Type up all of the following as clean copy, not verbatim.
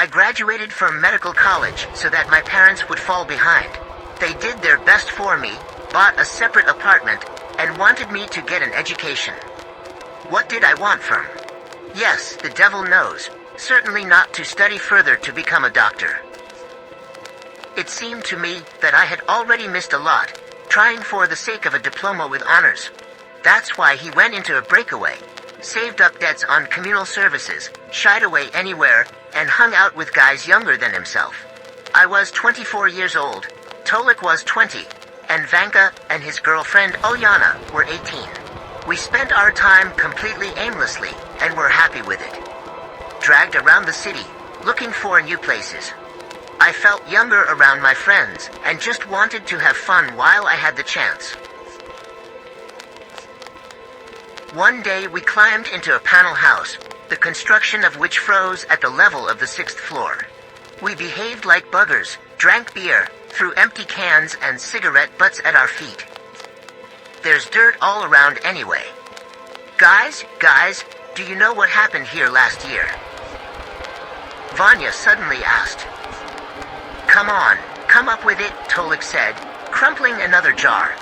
I graduated from medical college so that my parents would fall behind. They did their best for me, bought a separate apartment, and wanted me to get an education. What did I want from? Yes, the devil knows. Certainly not to study further to become a doctor. It seemed to me that I had already missed a lot, trying for the sake of a diploma with honors. That's why he went into a breakaway, saved up debts on communal services, shied away anywhere, and hung out with guys younger than himself. I was 24 years old, Tolik was 20, and Vanka and his girlfriend Olyana were 18. We spent our time completely aimlessly, and were happy with it. Dragged around the city, looking for new places. I felt younger around my friends, and just wanted to have fun while I had the chance. One day we climbed into a panel house, the construction of which froze at the level of the 6th floor. We behaved like buggers, drank beer, threw empty cans and cigarette butts at our feet. There's dirt all around anyway. Guys, do you know what happened here last year? Vanya suddenly asked. Come on, come up with it, Tolik said, crumpling another jar.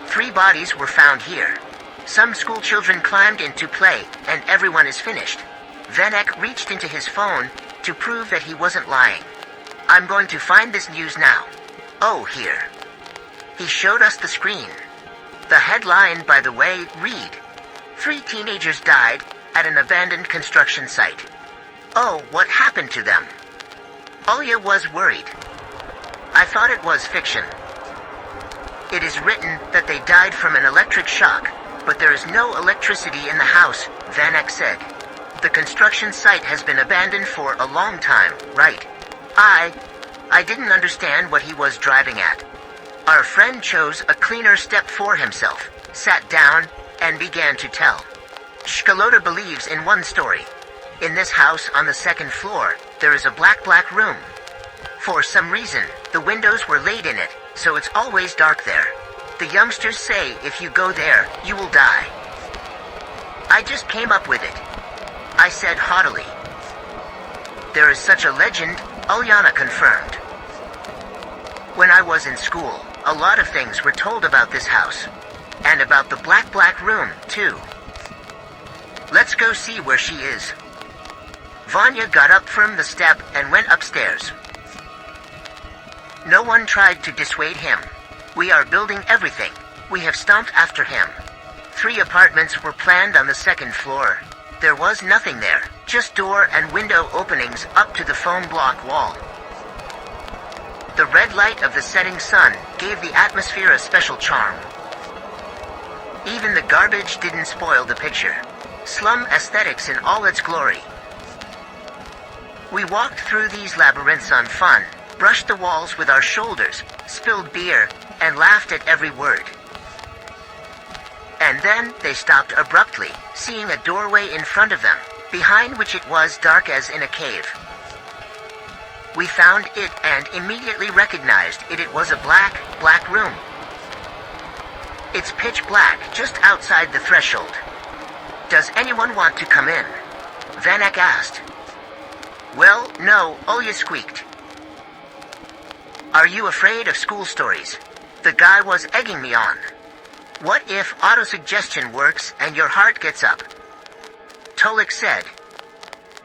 3 bodies were found here. Some school children climbed in to play, and everyone is finished. Vanek reached into his phone to prove that he wasn't lying. I'm going to find this news now. Oh, here. He showed us the screen. The headline, by the way, read, 3 teenagers died at an abandoned construction site. Oh, what happened to them? Olya was worried. I thought it was fiction. It is written that they died from an electric shock, but there is no electricity in the house, Vanek said. The construction site has been abandoned for a long time, right? I didn't understand what he was driving at. Our friend chose a cleaner step for himself, sat down, and began to tell. Shkalota believes in one story. In this house on the 2nd floor, there is a black room. For some reason, the windows were laid in it, so it's always dark there. The youngsters say if you go there, you will die. I just came up with it, I said haughtily. There is such a legend, Olyana confirmed. When I was in school, a lot of things were told about this house. And about the black room, too. Let's go see where she is. Vanya got up from the step and went upstairs. No one tried to dissuade him. We are building everything. We have stomped after him. 3 apartments were planned on the 2nd floor. There was nothing there, just door and window openings up to the foam block wall. The red light of the setting sun gave the atmosphere a special charm. Even the garbage didn't spoil the picture. Slum aesthetics in all its glory. We walked through these labyrinths on fun, brushed the walls with our shoulders, spilled beer, and laughed at every word. And then they stopped abruptly, seeing a doorway in front of them, behind which it was dark as in a cave. We found it and immediately recognized it was a black room. It's pitch black just outside the threshold. Does anyone want to come in? Vanek asked. Well, no, Olya squeaked. Are you afraid of school stories? The guy was egging me on. What if autosuggestion works and your heart gets up? Tolik said.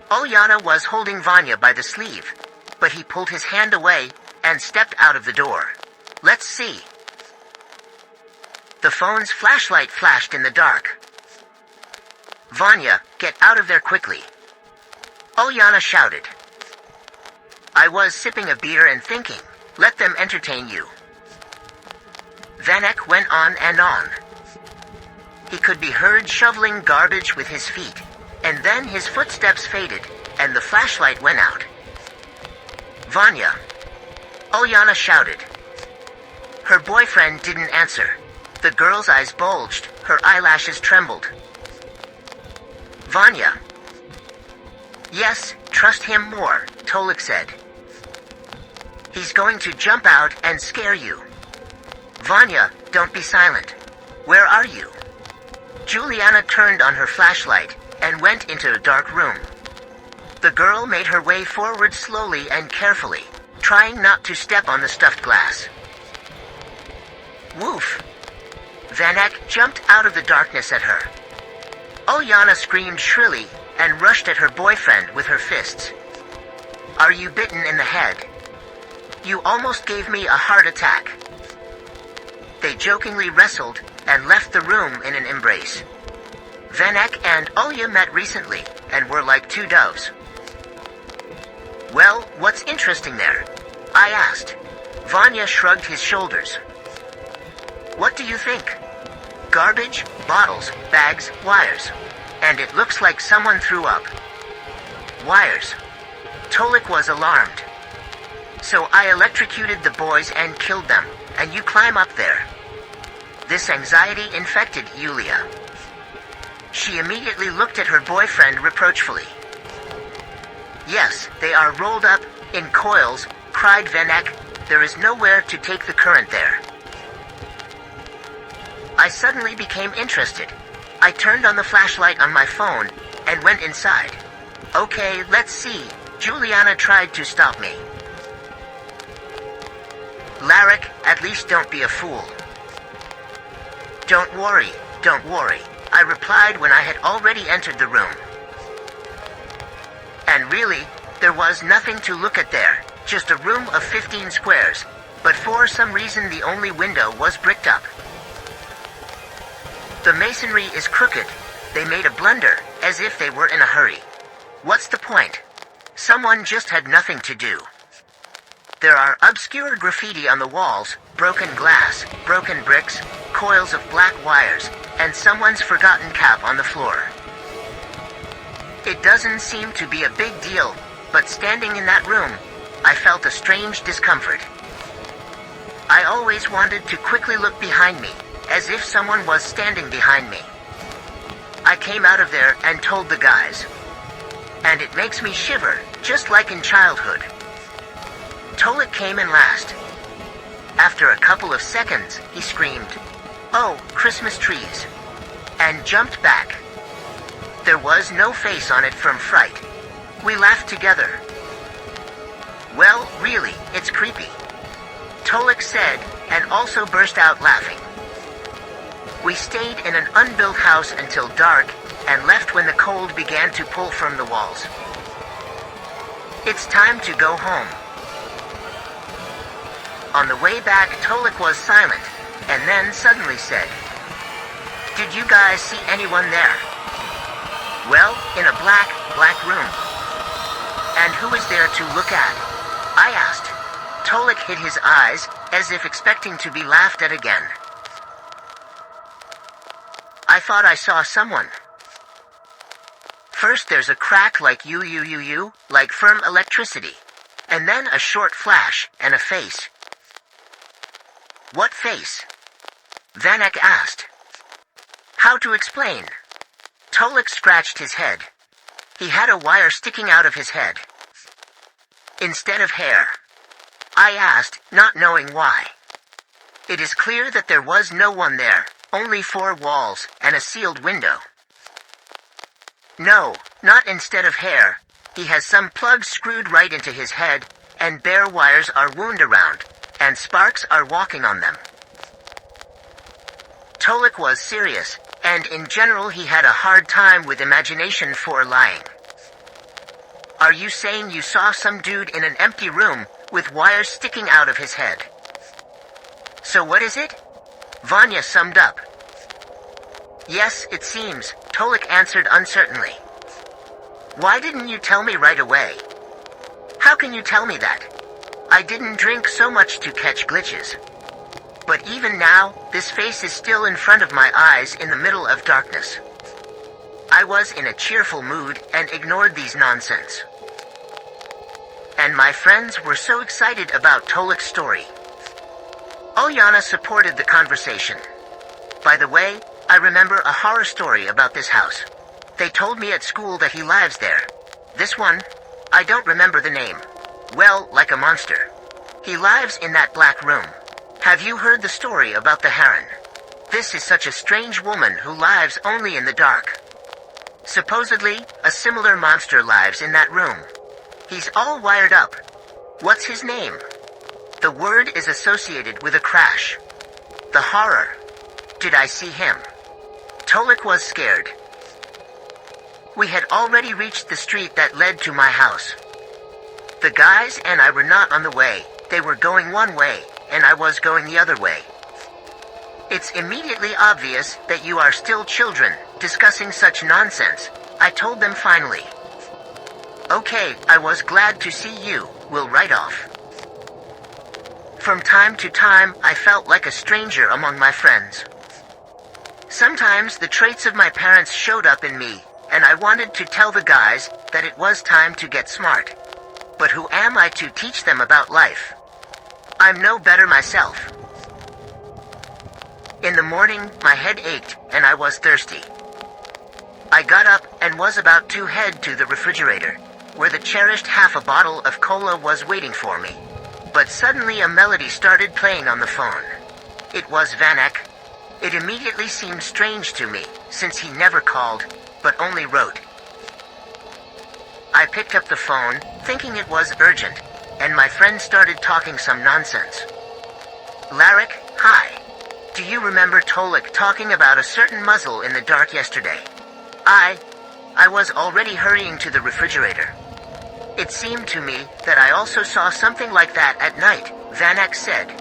Olyana was holding Vanya by the sleeve, but he pulled his hand away and stepped out of the door. Let's see. The phone's flashlight flashed in the dark. Vanya, get out of there quickly. Olyana shouted. I was sipping a beer and thinking, let them entertain you. Vanek went on and on. He could be heard shoveling garbage with his feet, and then his footsteps faded, and the flashlight went out. Vanya, Olyana shouted. Her boyfriend didn't answer. The girl's eyes bulged, her eyelashes trembled. Vanya. Yes, trust him more, Tolik said. He's going to jump out and scare you. Vanya, don't be silent. Where are you? Juliana turned on her flashlight and went into a dark room. The girl made her way forward slowly and carefully, trying not to step on the stuffed glass. Woof! Van Eck jumped out of the darkness at her. Ulyana screamed shrilly and rushed at her boyfriend with her fists. Are you bitten in the head? You almost gave me a heart attack. They jokingly wrestled and left the room in an embrace. Van Eck and Ulya met recently and were like two doves. Well, what's interesting there? I asked. Vanya shrugged his shoulders. What do you think? Garbage, bottles, bags, wires. And it looks like someone threw up. Wires. Tolik was alarmed. So I electrocuted the boys and killed them, and you climb up there. This anxiety infected Yulia. She immediately looked at her boyfriend reproachfully. Yes, they are rolled up, in coils, cried Van Eck. There is nowhere to take the current there. I suddenly became interested. I turned on the flashlight on my phone and went inside. Okay, let's see. Juliana tried to stop me. Larrick, at least don't be a fool. Don't worry, I replied when I had already entered the room. And really, there was nothing to look at there, just a room of 15 squares, but for some reason the only window was bricked up. The masonry is crooked. They made a blunder, as if they were in a hurry. What's the point? Someone just had nothing to do. There are obscure graffiti on the walls, broken glass, broken bricks, coils of black wires, and someone's forgotten cap on the floor. It doesn't seem to be a big deal, but standing in that room, I felt a strange discomfort. I always wanted to quickly look behind me, as if someone was standing behind me. I came out of there and told the guys. And it makes me shiver, just like in childhood. Tolik came in last. After a couple of seconds, he screamed, "Oh, Christmas trees," and jumped back. There was no face on it from fright. We laughed together. Well, really, it's creepy, Tolik said, and also burst out laughing. We stayed in an unbuilt house until dark, and left when the cold began to pull from the walls. It's time to go home. On the way back, Tolik was silent, and then suddenly said, "Did you guys see anyone there?" "Well, in a black room." "And who is there to look at?" I asked. Tolik hid his eyes, as if expecting to be laughed at again. "I thought I saw someone. First there's a crack like you, like firm electricity. And then a short flash, and a face." "What face?" Van Eck asked. "How to explain?" Tolik scratched his head. He had a wire sticking out of his head, instead of hair. I asked, not knowing why. It is clear that there was no one there, only 4 walls, and a sealed window. No, not instead of hair. He has some plugs screwed right into his head, and bare wires are wound around, and sparks are walking on them. Tolik was serious, and in general he had a hard time with imagination for lying. "Are you saying you saw some dude in an empty room, with wires sticking out of his head?" "So what is it?" Vanya summed up. "Yes, it seems," Tolik answered uncertainly. "Why didn't you tell me right away?" "How can you tell me that? I didn't drink so much to catch glitches. But even now, this face is still in front of my eyes in the middle of darkness." I was in a cheerful mood and ignored these nonsense. And my friends were so excited about Tolik's story. Ulyana supported the conversation. "By the way, I remember a horror story about this house. They told me at school that he lives there. This one, I don't remember the name. Well, like a monster. He lives in that black room. Have you heard the story about the heron? This is such a strange woman who lives only in the dark." Supposedly, a similar monster lives in that room. He's all wired up. What's his name? The word is associated with a crash. The horror. Did I see him? Tolik was scared. We had already reached the street that led to my house. The guys and I were not on the way. They were going one way, and I was going the other way. It's immediately obvious that you are still children, discussing such nonsense, I told them finally. Okay, I was glad to see you, we'll write off. From time to time, I felt like a stranger among my friends. Sometimes the traits of my parents showed up in me, and I wanted to tell the guys that it was time to get smart. But who am I to teach them about life? I'm no better myself. In the morning, my head ached, and I was thirsty. I got up and was about to head to the refrigerator, where the cherished half a bottle of cola was waiting for me. But suddenly a melody started playing on the phone. It was Vanek. It immediately seemed strange to me, since he never called, but only wrote. I picked up the phone, thinking it was urgent, and my friend started talking some nonsense. Larek, hi. Do you remember Tolik talking about a certain muzzle in the dark yesterday? I was already hurrying to the refrigerator. It seemed to me that I also saw something like that at night, Vanek said.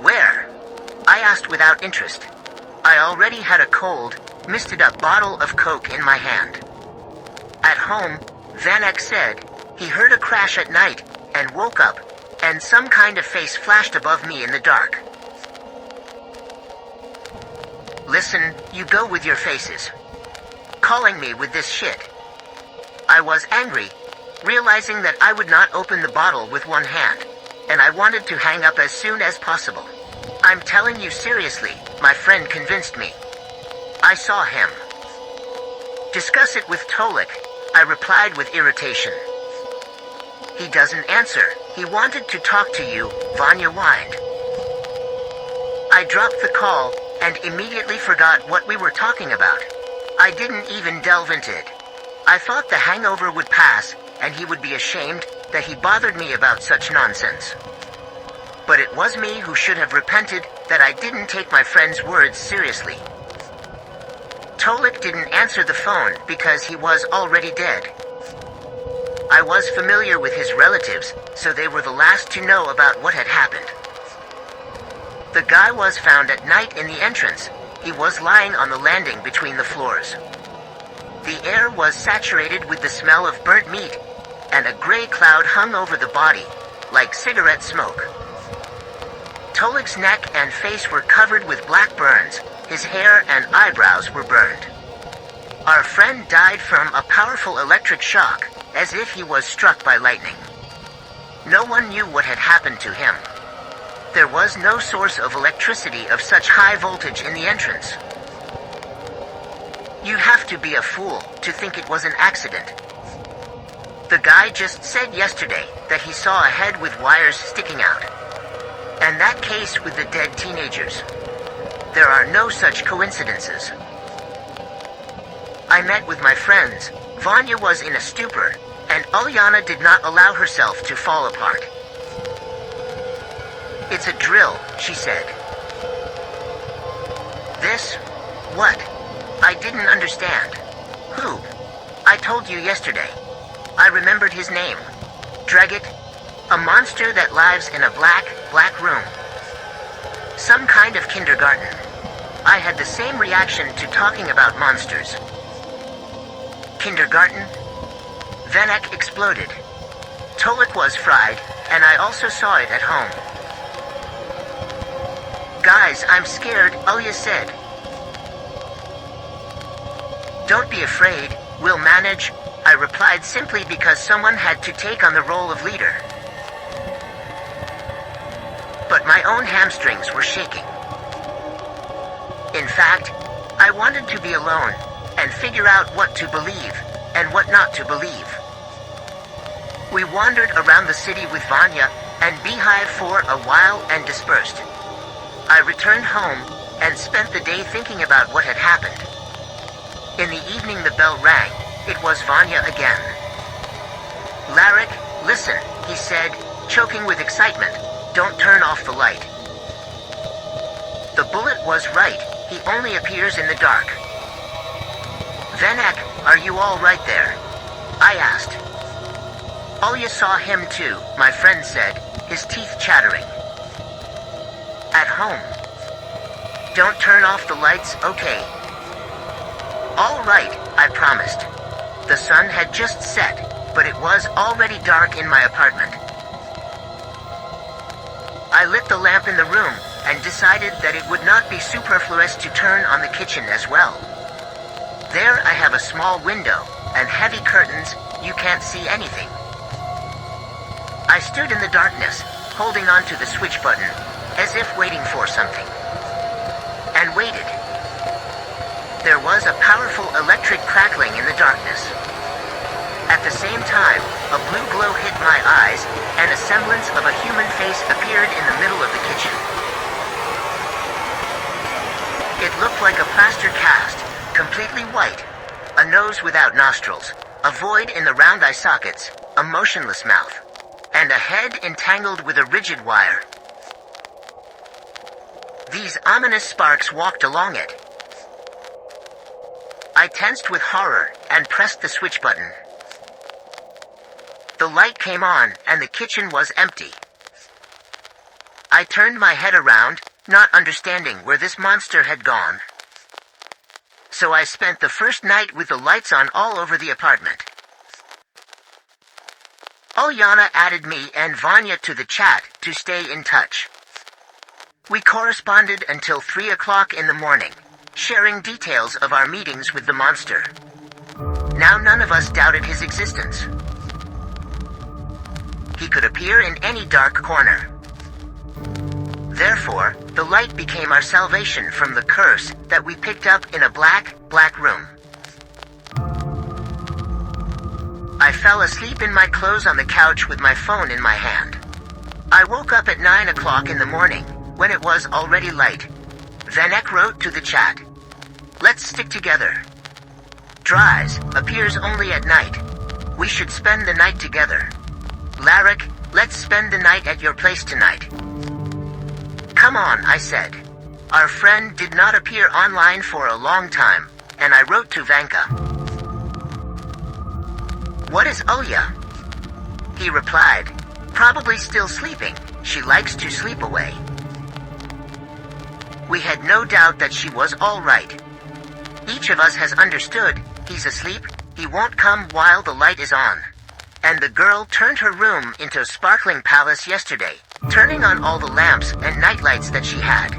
Where? I asked without interest. I already had a cold, misted-up bottle of Coke in my hand. At home, Vanek said, he heard a crash at night, and woke up, and some kind of face flashed above me in the dark. Listen, you go with your faces. Calling me with this shit. I was angry, realizing that I would not open the bottle with one hand, and I wanted to hang up as soon as possible. I'm telling you seriously, my friend convinced me. I saw him. Discuss it with Tolik, I replied with irritation. He doesn't answer. He wanted to talk to you, Vanya whined. I dropped the call, and immediately forgot what we were talking about. I didn't even delve into it. I thought the hangover would pass, and he would be ashamed that he bothered me about such nonsense. But it was me who should have repented that I didn't take my friend's words seriously. Tolik didn't answer the phone because he was already dead. I was familiar with his relatives, so they were the last to know about what had happened. The guy was found at night in the entrance. He was lying on the landing between the floors. The air was saturated with the smell of burnt meat, and a gray cloud hung over the body, like cigarette smoke. Tolik's neck and face were covered with black burns. His hair and eyebrows were burned. Our friend died from a powerful electric shock, as if he was struck by lightning. No one knew what had happened to him. There was no source of electricity of such high voltage in the entrance. You have to be a fool to think it was an accident. The guy just said yesterday that he saw a head with wires sticking out. And that case with the dead teenagers. There are no such coincidences. I met with my friends. Vanya was in a stupor, and Ulyana did not allow herself to fall apart. It's a drill, she said. This? What? I didn't understand. Who? I told you yesterday. I remembered his name. Dreget. A monster that lives in a black room. Some kind of kindergarten. I had the same reaction to talking about monsters. Kindergarten? Vanek exploded. Tolik was fried, and I also saw it at home. Guys, I'm scared, Ulya said. Don't be afraid, we'll manage, I replied simply because someone had to take on the role of leader. But my own hamstrings were shaking. In fact, I wanted to be alone, and figure out what to believe, and what not to believe. We wandered around the city with Vanya and Beehive for a while and dispersed. I returned home, and spent the day thinking about what had happened. In the evening the bell rang. It was Vanya again. "Larek, listen," he said, choking with excitement. "Don't turn off the light." The bullet was right. He only appears in the dark. "Vanek, are you all right there?" I asked. "Olya saw him too," my friend said, his teeth chattering. "At home. Don't turn off the lights, okay?" "All right," I promised. The sun had just set, but it was already dark in my apartment. I lit the lamp in the room and decided that it would not be superfluous to turn on the kitchen as well. There I have a small window and heavy curtains. You can't see anything. I stood in the darkness, holding on to the switch button, as if waiting for something. And waited. There was a powerful electric crackling in the darkness. At the same time, a blue glow hit my eyes, and a semblance of a human face appeared in the middle of the kitchen. It looked like a plaster cast, completely white, a nose without nostrils, a void in the round eye sockets, a motionless mouth, and a head entangled with a rigid wire. These ominous sparks walked along it. I tensed with horror and pressed the switch button. The light came on and the kitchen was empty. I turned my head around, not understanding where this monster had gone. So I spent the first night with the lights on all over the apartment. Olyana added me and Vanya to the chat to stay in touch. We corresponded until 3 o'clock in the morning, sharing details of our meetings with the monster. Now none of us doubted his existence. He could appear in any dark corner. Therefore, the light became our salvation from the curse that we picked up in a black room. I fell asleep in my clothes on the couch with my phone in my hand. I woke up at 9 o'clock in the morning, when it was already light. Vanek wrote to the chat, "Let's stick together. Dries appears only at night. We should spend the night together. Larek, let's spend the night at your place tonight." "Come on," I said. Our friend did not appear online for a long time, and I wrote to Vanka. "What is Olya?" He replied, "Probably still sleeping. She likes to sleep away." We had no doubt that she was all right. Each of us has understood, he's asleep, he won't come while the light is on. And the girl turned her room into a sparkling palace yesterday, turning on all the lamps and nightlights that she had.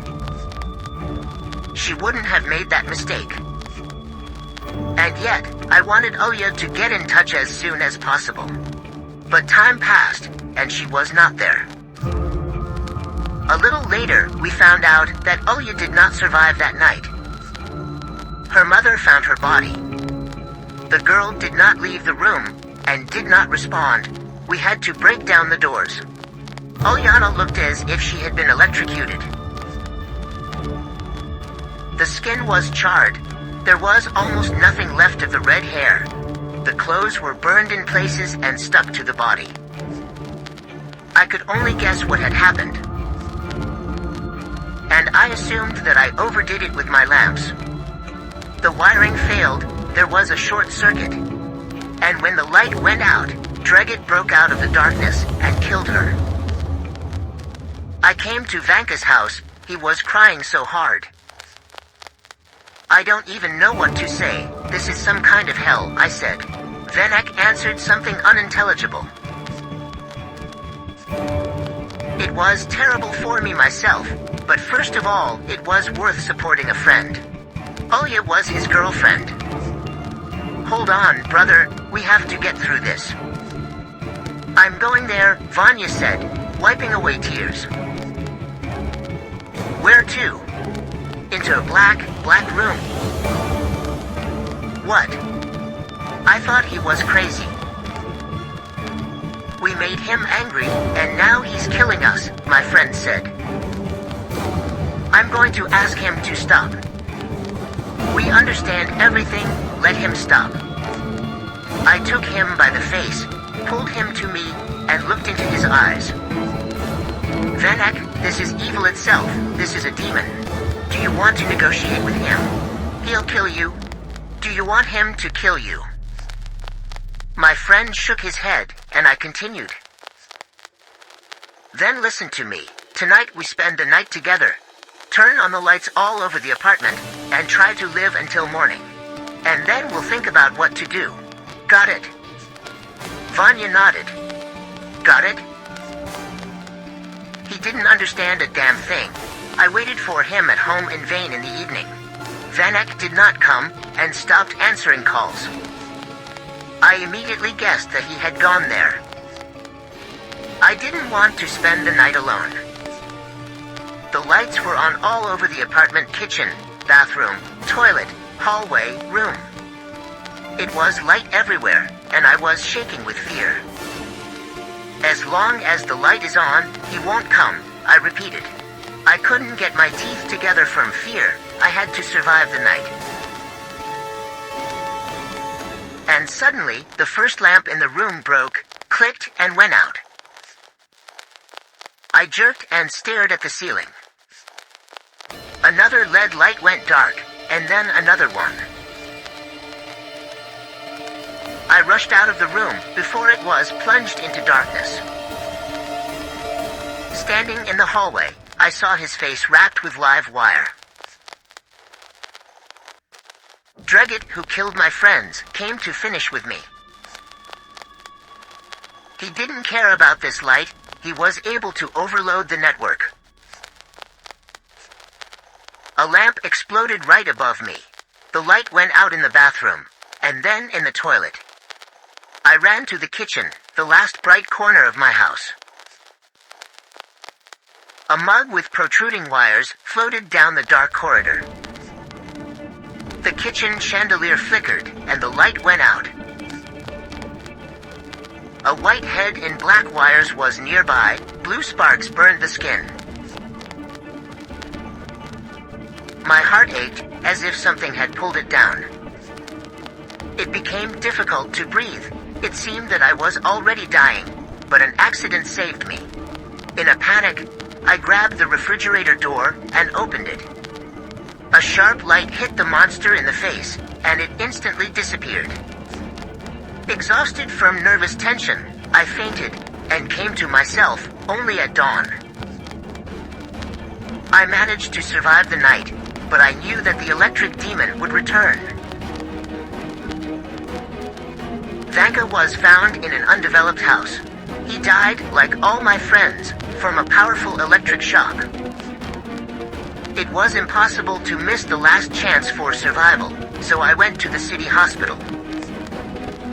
She wouldn't have made that mistake. And yet, I wanted Olya to get in touch as soon as possible. But time passed, and she was not there. A little later, we found out that Olya did not survive that night. Her mother found her body. The girl did not leave the room, and did not respond. We had to break down the doors. Olyana looked as if she had been electrocuted. The skin was charred. There was almost nothing left of the red hair. The clothes were burned in places and stuck to the body. I could only guess what had happened. And I assumed that I overdid it with my lamps. The wiring failed, there was a short circuit. And when the light went out, Dreget broke out of the darkness and killed her. I came to Vanka's house, he was crying so hard. "I don't even know what to say, this is some kind of hell," I said. Vanek answered something unintelligible. It was terrible for me myself, but first of all, it was worth supporting a friend. Olya was his girlfriend. "Hold on, brother, we have to get through this." "I'm going there," Vanya said, wiping away tears. "Where to?" "Into a black room." "What?" I thought he was crazy. "We made him angry, and now he's killing us," my friend said. "I'm going to ask him to stop. We understand everything, let him stop. I took him by the face, pulled him to me, and looked into his eyes. Vanek, this is evil itself. This is a demon. Do you want to negotiate with him? He'll kill you. Do you want him to kill you? My friend shook his head, and I continued. Then listen to me. Tonight we spend the night together. Turn on the lights all over the apartment, and try to live until morning. And then we'll think about what to do. Got it? Vanya nodded. Got it? He didn't understand a damn thing. I waited for him at home in vain in the evening. Vanek did not come, and stopped answering calls. I immediately guessed that he had gone there. I didn't want to spend the night alone. The lights were on all over the apartment: kitchen, bathroom, toilet, hallway, room. It was light everywhere, and I was shaking with fear. As long as the light is on, he won't come, I repeated. I couldn't get my teeth together from fear. I had to survive the night. And suddenly, the first lamp in the room broke, clicked, and went out. I jerked and stared at the ceiling. Another LED light went dark, and then another one. I rushed out of the room before it was plunged into darkness. Standing in the hallway, I saw his face wrapped with live wire. Dreget, who killed my friends, came to finish with me. He didn't care about this light. He was able to overload the network. A lamp exploded right above me. The light went out in the bathroom, and then in the toilet. I ran to the kitchen, the last bright corner of my house. A mug with protruding wires floated down the dark corridor. The kitchen chandelier flickered, and the light went out. A white head in black wires was nearby. Blue sparks burned the skin. My heart ached, as if something had pulled it down. It became difficult to breathe. It seemed that I was already dying, but an accident saved me. In a panic, I grabbed the refrigerator door and opened it. A sharp light hit the monster in the face, and it instantly disappeared. Exhausted from nervous tension, I fainted and came to myself only at dawn. I managed to survive the night, but I knew that the electric demon would return. Vanka was found in an undeveloped house. He died, like all my friends, from a powerful electric shock. It was impossible to miss the last chance for survival, so I went to the city hospital.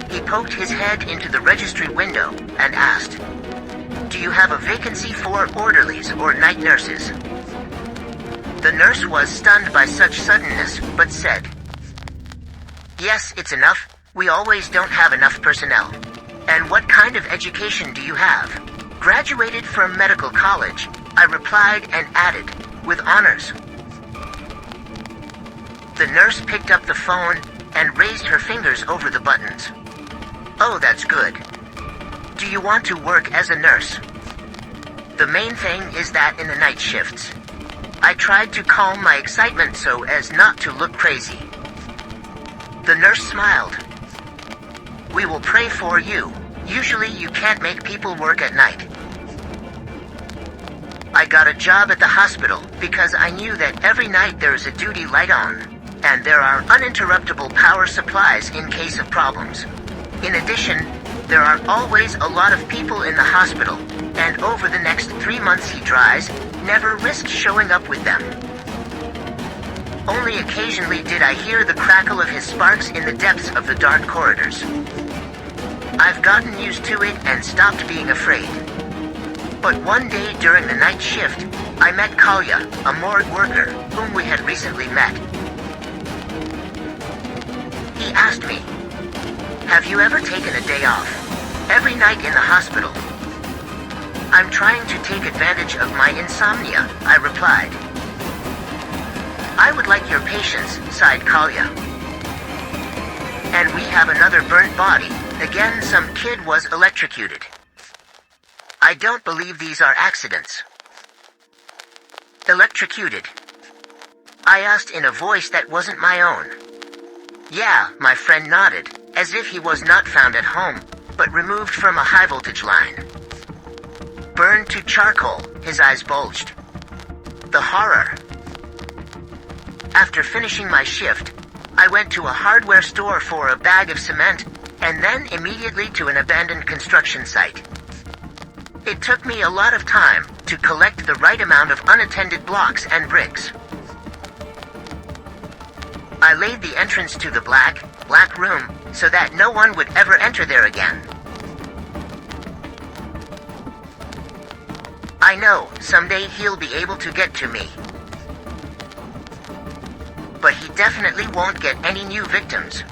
He poked his head into the registry window and asked, "Do you have a vacancy for orderlies or night nurses?" The nurse was stunned by such suddenness, but said, "Yes, it's enough. We always don't have enough personnel." "And what kind of education do you have?" "Graduated from medical college," I replied and added, "with honors." The nurse picked up the phone and raised her fingers over the buttons. "Oh, that's good. Do you want to work as a nurse?" "The main thing is that in the night shifts." I tried to calm my excitement so as not to look crazy. The nurse smiled. "We will pray for you. Usually you can't make people work at night." I got a job at the hospital because I knew that every night there is a duty light on, and there are uninterruptible power supplies in case of problems. In addition, there are always a lot of people in the hospital, and over the next 3 months he tries, never risked showing up with them. Only occasionally did I hear the crackle of his sparks in the depths of the dark corridors. I've gotten used to it and stopped being afraid. But one day during the night shift, I met Kalya, a morgue worker whom we had recently met. He asked me, "Have you ever taken a day off? Every night in the hospital?" "I'm trying to take advantage of my insomnia," I replied. "I would like your patience," sighed Kalya. And we have another burnt body. Again, some kid was electrocuted. I don't believe these are accidents. Electrocuted. I asked in a voice that wasn't my own. Yeah, my friend nodded, as if he was not found at home, but removed from a high-voltage line. Burned to charcoal, his eyes bulged. The horror. After finishing my shift, I went to a hardware store for a bag of cement, and then immediately to an abandoned construction site. It took me a lot of time to collect the right amount of unattended blocks and bricks. I laid the entrance to the black room so that no one would ever enter there again. I know someday he'll be able to get to me. But he definitely won't get any new victims.